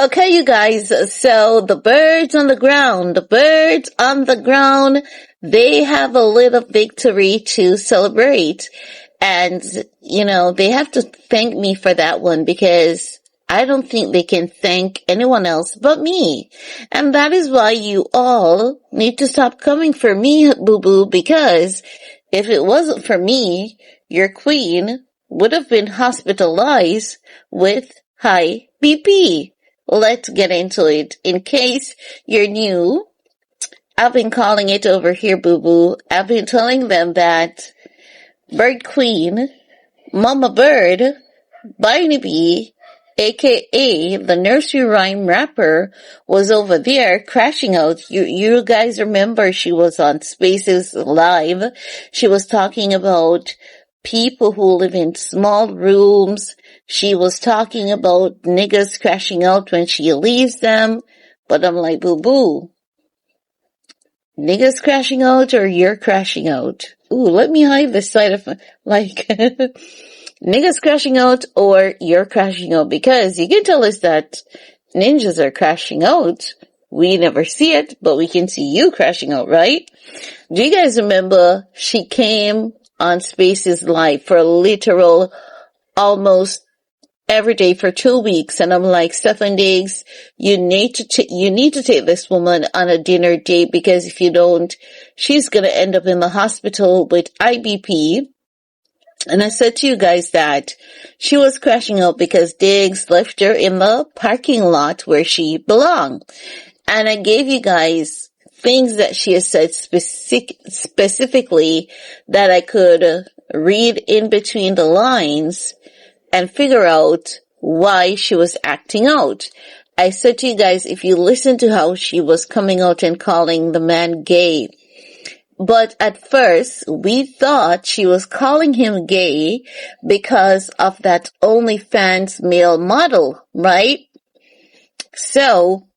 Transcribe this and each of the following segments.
Okay, you guys, so the birds on the ground, they have a little victory to celebrate. And, they have to thank me for that one because I don't think they can thank anyone else but me. And that is why you all need to stop coming for me, boo-boo, because if it wasn't for me, your queen would have been hospitalized with high BP. Let's get into it. In case you're new, I've been calling it over here, boo-boo. I've been telling them that Bird Queen, Mama Bird, Barney B, aka the nursery rhyme rapper, was over there crashing out. You guys remember she was on Spaces Live. She was talking about people who live in small rooms. She was talking about niggas crashing out when she leaves them. But I'm like, boo-boo. Niggas crashing out or you're crashing out? Ooh, let me hide this side of niggas crashing out or you're crashing out, because you can tell us that ninjas are crashing out. We never see it, but we can see you crashing out, right? Do you guys remember she came on Spaces Live for literal almost every day for 2 weeks, and I'm like, Stefon Diggs, you need to take this woman on a dinner date, because if you don't, she's gonna end up in the hospital with IBP. And I said to you guys that she was crashing out because Diggs left her in the parking lot where she belonged. And I gave you guys things that she has said specifically that I could read in between the lines and figure out why she was acting out. I said to you guys, if you listen to how she was coming out and calling the man gay, but at first we thought she was calling him gay because of that OnlyFans male model, right? So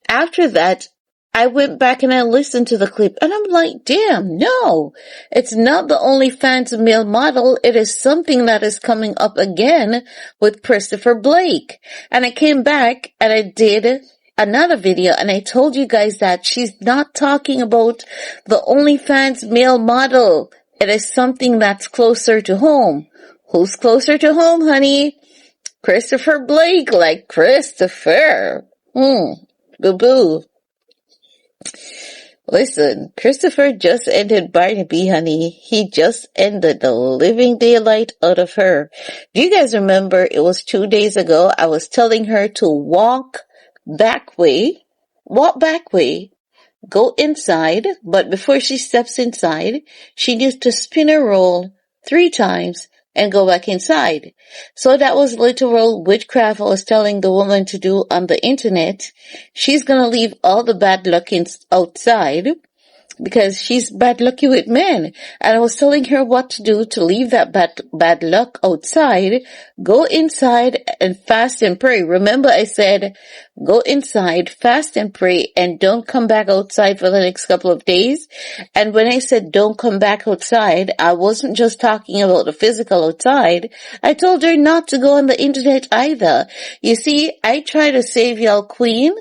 after that, I went back and I listened to the clip and I'm like, damn, no, it's not the OnlyFans male model. It is something that is coming up again with Christopher Blake. And I came back and I did another video and I told you guys that she's not talking about the OnlyFans male model. It is something that's closer to home. Who's closer to home, honey? Christopher Blake, like Christopher. Boo-boo. Listen, Christopher just ended Barney B, honey. He just ended the living daylight out of her. Do you guys remember it was 2 days ago? I was telling her to walk back way, go inside, but before she steps inside, she needs to spin a roll 3 times and go back inside. So that was literal witchcraft I was telling the woman to do on the internet. She's gonna leave all the bad luck outside because she's bad lucky with men. And I was telling her what to do to leave that bad luck outside. Go inside and fast and pray. Remember I said, go inside, fast and pray, and don't come back outside for the next couple of days. And when I said don't come back outside, I wasn't just talking about the physical outside. I told her not to go on the internet either. You see, I try to save y'all, queen.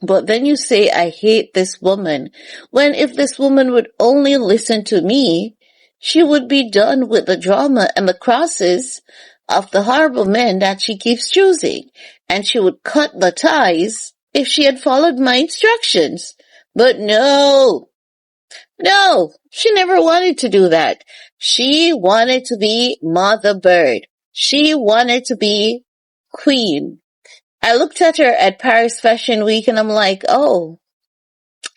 But then you say, I hate this woman. When if this woman would only listen to me, she would be done with the drama and the crosses of the horrible men that she keeps choosing. And she would cut the ties if she had followed my instructions. But no, she never wanted to do that. She wanted to be Mother Bird. She wanted to be queen. I looked at her at Paris Fashion Week and I'm like, oh,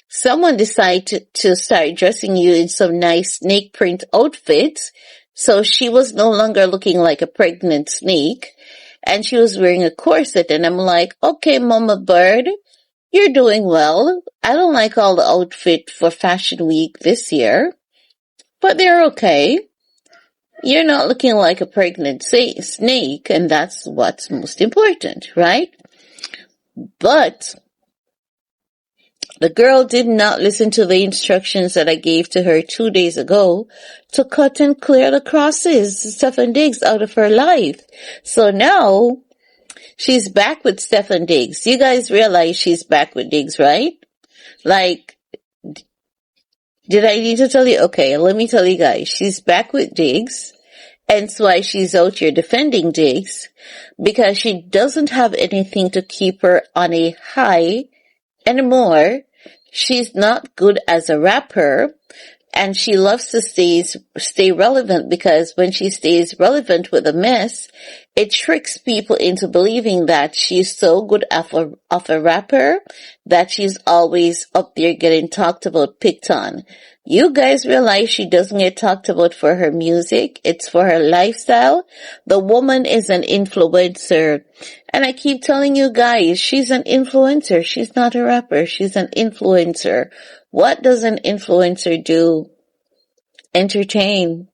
someone decided to start dressing you in some nice snake print outfits. So she was no longer looking like a pregnant snake and she was wearing a corset. And I'm like, okay, Mama Bird, you're doing well. I don't like all the outfit for Fashion Week this year, but they're okay. You're not looking like a pregnant snake, and that's what's most important, right? But the girl did not listen to the instructions that I gave to her 2 days ago to cut and clear the crosses, Stefon Diggs, out of her life. So now She's back with Stefon Diggs. You guys realize she's back with Diggs, right? Like, did I need to tell you? Okay, let me tell you guys. She's back with Diggs. And that's why she's out here defending Diggs. Because she doesn't have anything to keep her on a high anymore. She's not good as a rapper. And she loves to stay relevant, because when she stays relevant with a mess, it tricks people into believing that she's so good of a rapper that she's always up there getting talked about, picked on. You guys realize she doesn't get talked about for her music. It's for her lifestyle. The woman is an influencer. And I keep telling you guys, she's an influencer. She's not a rapper. She's an influencer. What does an influencer do? Entertain.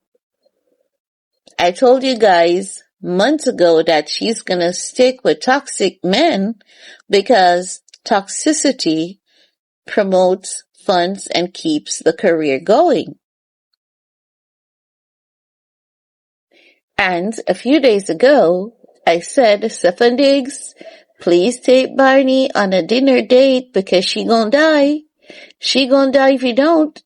I told you guys months ago that she's gonna stick with toxic men because toxicity promotes, funds, and keeps the career going. And a few days ago, I said, Stefon Diggs, please take Barney on a dinner date because she gonna die. She gonna die if you don't.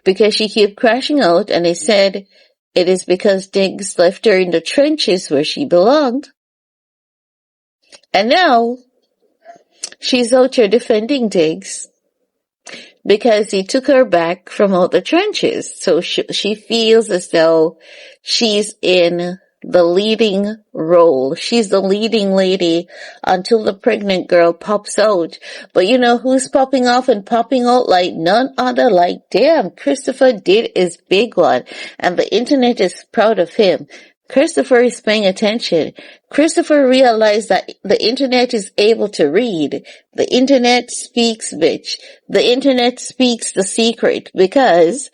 Because she kept crashing out, and they said it is because Diggs left her in the trenches where she belonged. And now, she's out here defending Diggs because he took her back from out the trenches. So she feels as though she's in the leading role. She's the leading lady until the pregnant girl pops out. But you know who's popping off and popping out like none other? Like, damn, Christopher did his big one. And the internet is proud of him. Christopher is paying attention. Christopher realized that the internet is able to read. The internet speaks, bitch. The internet speaks the secret, because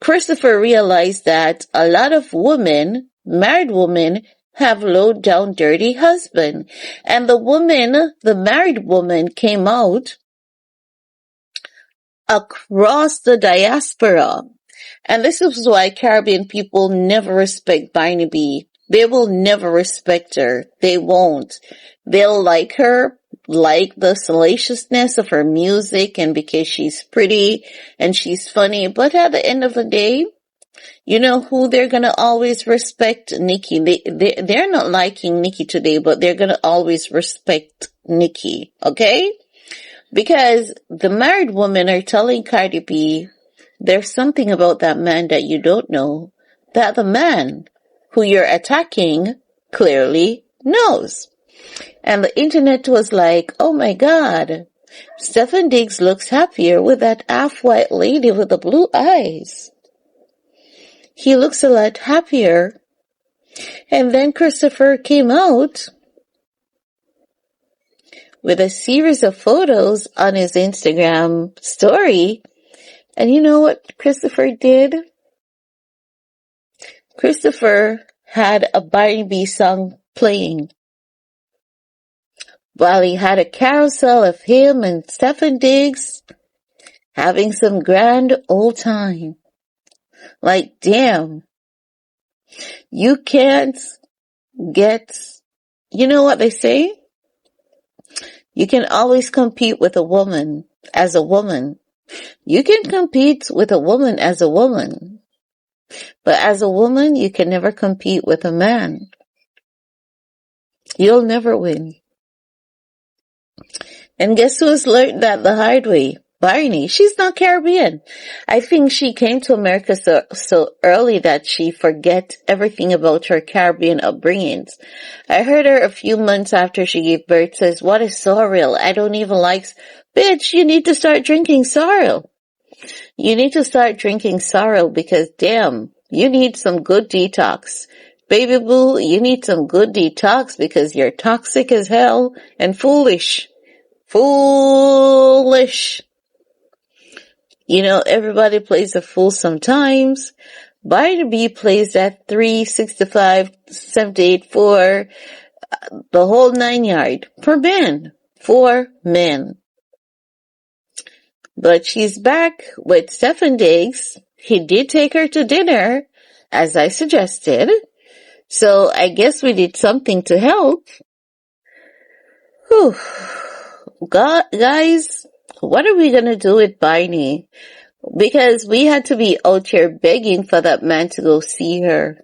Christopher realized that a lot of women, married women, have low down dirty husband. And the married woman came out across the diaspora. And this is why Caribbean people never respect Cardi B. They will never respect her. They won't. They'll like her, like the salaciousness of her music, and because she's pretty and she's funny. But at the end of the day, you know who they're gonna always respect? Nicki. They're not liking Nicki today, but they're gonna always respect Nicki. Okay? Because the married women are telling Cardi B, there's something about that man that you don't know, that the man who you're attacking clearly knows. And the internet was like, oh my God, Stefon Diggs looks happier with that half-white lady with the blue eyes. He looks a lot happier. And then Christopher came out with a series of photos on his Instagram story. And you know what Christopher did? Christopher had a Cardi B song playing while he had a carousel of him and Stefon Diggs having some grand old time. Like, damn, you can't get, you know what they say? You can always compete with a woman as a woman. You can compete with a woman as a woman. But as a woman, you can never compete with a man. You'll never win. And guess who's learned that the hard way? Barney. She's not Caribbean. I think she came to America so early that she forget everything about her Caribbean upbringings. I heard her a few months after she gave birth says, what is sorrel? I don't even like... Bitch, you need to start drinking sorrel. You need to start drinking sorrel because damn, you need some good detox. Baby boo, you need some good detox because you're toxic as hell and foolish. Foolish. You know, everybody plays a fool sometimes. Cardi B plays that 365, 784, the whole 9 yard for men. For men. But she's back with Stefon Diggs. He did take her to dinner, as I suggested. So I guess we did something to help. Whew. God, guys, what are we gonna do with Barney? Because we had to be out here begging for that man to go see her.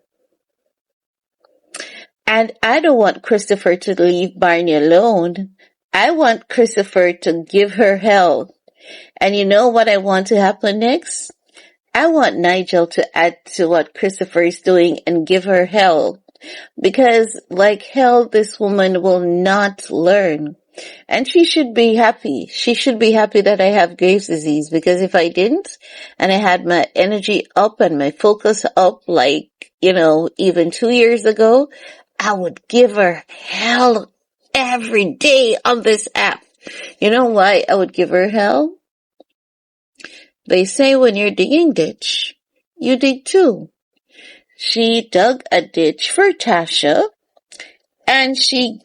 And I don't want Christopher to leave Barney alone. I want Christopher to give her hell. And you know what I want to happen next? I want Nigel to add to what Christopher is doing and give her hell. Because like hell, this woman will not learn. And she should be happy. She should be happy that I have Graves' disease, because if I didn't, and I had my energy up and my focus up like, even 2 years ago, I would give her hell every day on this app. You know why I would give her hell? They say when you're digging ditch, you dig too. She dug a ditch for Tasha, and she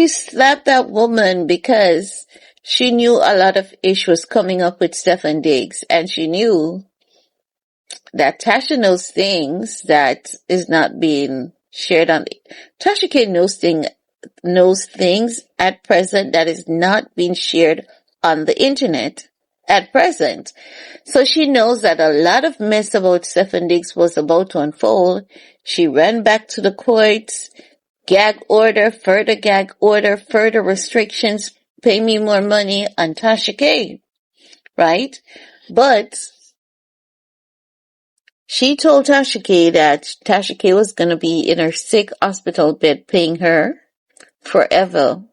slapped that woman because she knew a lot of issues coming up with Stefon Diggs, and she knew that Tasha knows things that is not being shared on. Tasha K knows things at present that is not being shared on the internet at present. So she knows that a lot of mess about Stefon Diggs was about to unfold. She ran back to the courts. Gag order, further restrictions, pay me more money on Tasha K, right? But she told Tasha K that Tasha K was going to be in her sick hospital bed paying her forever.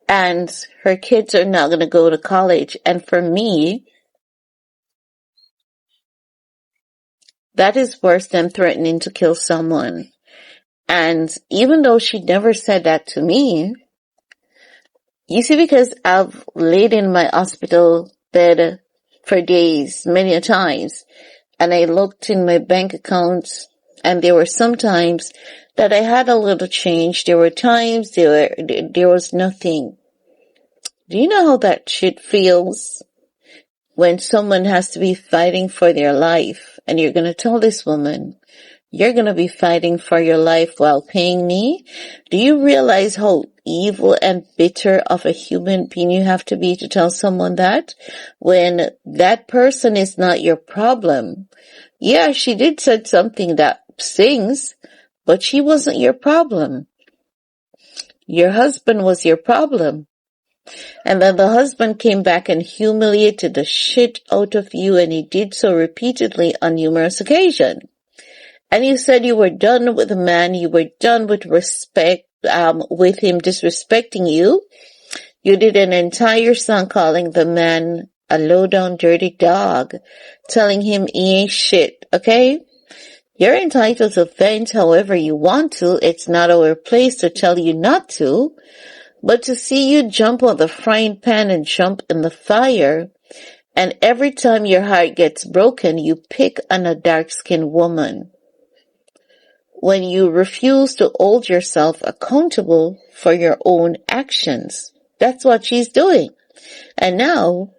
And her kids are not going to go to college. And for me, that is worse than threatening to kill someone. And even though she never said that to me, you see, because I've laid in my hospital bed for days, many a times, and I looked in my bank accounts, and there were some times that I had a little change. There were times there was nothing. Do you know how that shit feels? When someone has to be fighting for their life, and you're gonna tell this woman, you're going to be fighting for your life while paying me? Do you realize how evil and bitter of a human being you have to be to tell someone that? When that person is not your problem. Yeah, she did said something that stings, but she wasn't your problem. Your husband was your problem. And then the husband came back and humiliated the shit out of you, and he did so repeatedly on numerous occasions. And you said you were done with the man, you were done with with him disrespecting you. You did an entire song calling the man a low-down dirty dog, telling him he ain't shit, okay? You're entitled to vent however you want to. It's not our place to tell you not to. But to see you jump on the frying pan and jump in the fire, and every time your heart gets broken, you pick on a dark-skinned woman. When you refuse to hold yourself accountable for your own actions. That's what she's doing. And now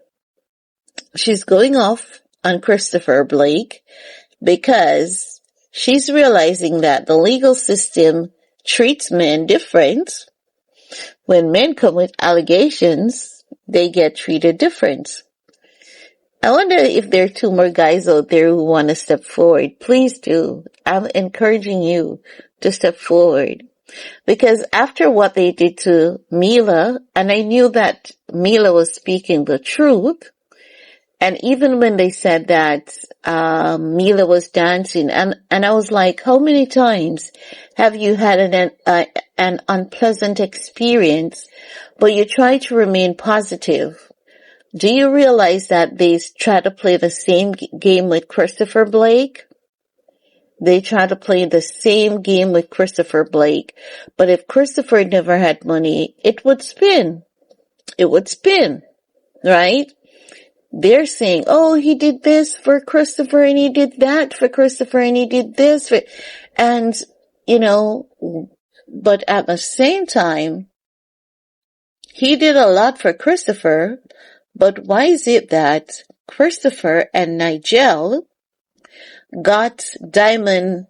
she's going off on Christopher Blake because she's realizing that the legal system treats men different. When men come with allegations, they get treated different. I wonder if there are 2 more guys out there who want to step forward. Please do. I'm encouraging you to step forward. Because after what they did to Mila, and I knew that Mila was speaking the truth, and even when they said that Mila was dancing, and I was like, how many times have you had an unpleasant experience, but you try to remain positive? Do you realize that they try to play the same game with Christopher Blake? They try to play the same game with Christopher Blake. But if Christopher never had money, it would spin. It would spin, right? They're saying, oh, he did this for Christopher and he did that for Christopher and he did this for, and, but at the same time, he did a lot for Christopher. But why is it that Christopher and Nigel got Diamond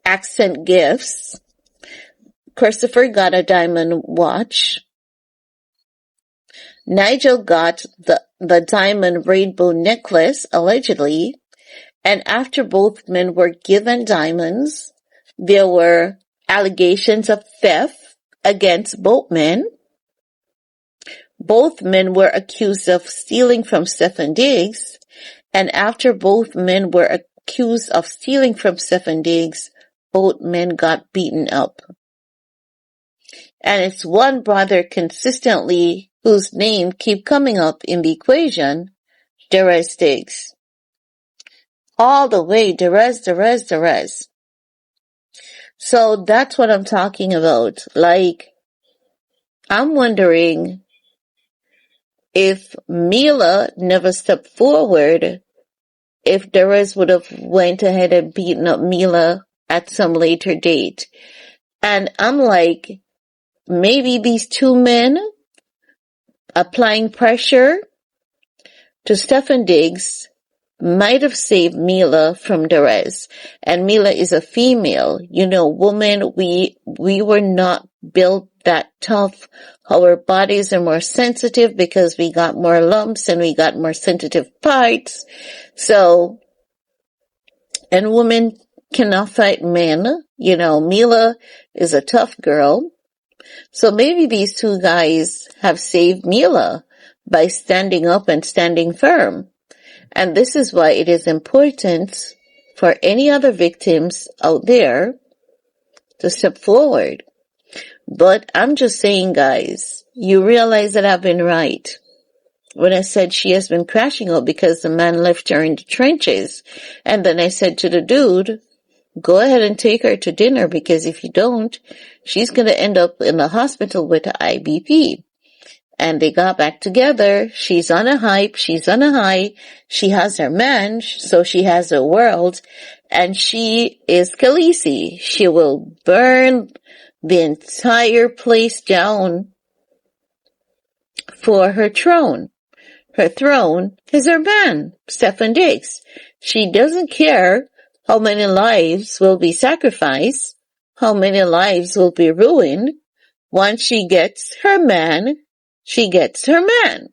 accent gifts. Christopher got a diamond watch. Nigel got the diamond rainbow necklace, allegedly. And after both men were given diamonds, there were allegations of theft against both men. Both men were accused of stealing from Stefon Diggs, and after both men were accused of stealing from Stefon Diggs, both men got beaten up. And it's one brother consistently whose name keep coming up in the equation, Derez Diggs. All the way, Derez. So that's what I'm talking about. Like, I'm wondering if Mila never stepped forward, if Derez would have went ahead and beaten up Mila at some later date. And I'm like, maybe these two men applying pressure to Stefon Diggs might have saved Mila from Derez. And Mila is a female, woman. We were not built that tough. Our bodies are more sensitive because we got more lumps and we got more sensitive parts. So, and women cannot fight men. Mila is a tough girl. So maybe these two guys have saved Mila by standing up and standing firm. And this is why it is important for any other victims out there to step forward. But I'm just saying, guys, you realize that I've been right when I said she has been crashing out because the man left her in the trenches. And then I said to the dude, go ahead and take her to dinner, because if you don't, she's going to end up in the hospital with an IBP. And they got back together. She's on a hype. She's on a high. She has her man, so she has her world. And she is Khaleesi. She will burn the entire place down for her throne. Her throne is her man, Stefon Diggs. She doesn't care how many lives will be sacrificed, how many lives will be ruined. Once she gets her man, she gets her man.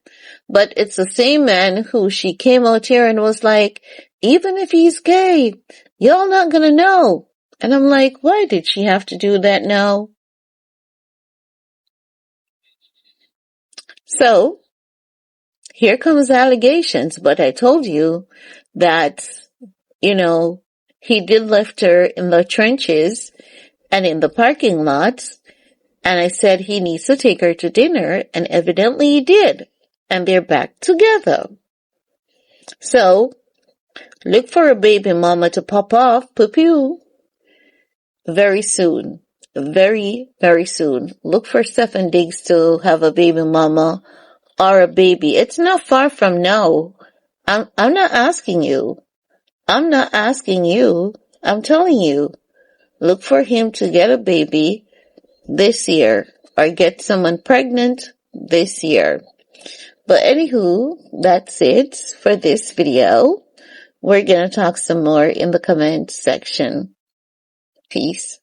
But it's the same man who she came out here and was like, even if he's gay, y'all not gonna know. And I'm like, why did she have to do that now? So, here comes allegations, but I told you that, he did left her in the trenches and in the parking lot. And I said he needs to take her to dinner, and evidently he did. And they're back together. So, look for a baby mama to pop off, poo-poo, very soon. Very, very soon. Look for Stefon Diggs to have a baby mama or a baby. It's not far from now. I'm not asking you. I'm not asking you. I'm telling you. Look for him to get a baby this year, or get someone pregnant this year. But anywho, that's it for this video. We're gonna talk some more in the comment section. Peace.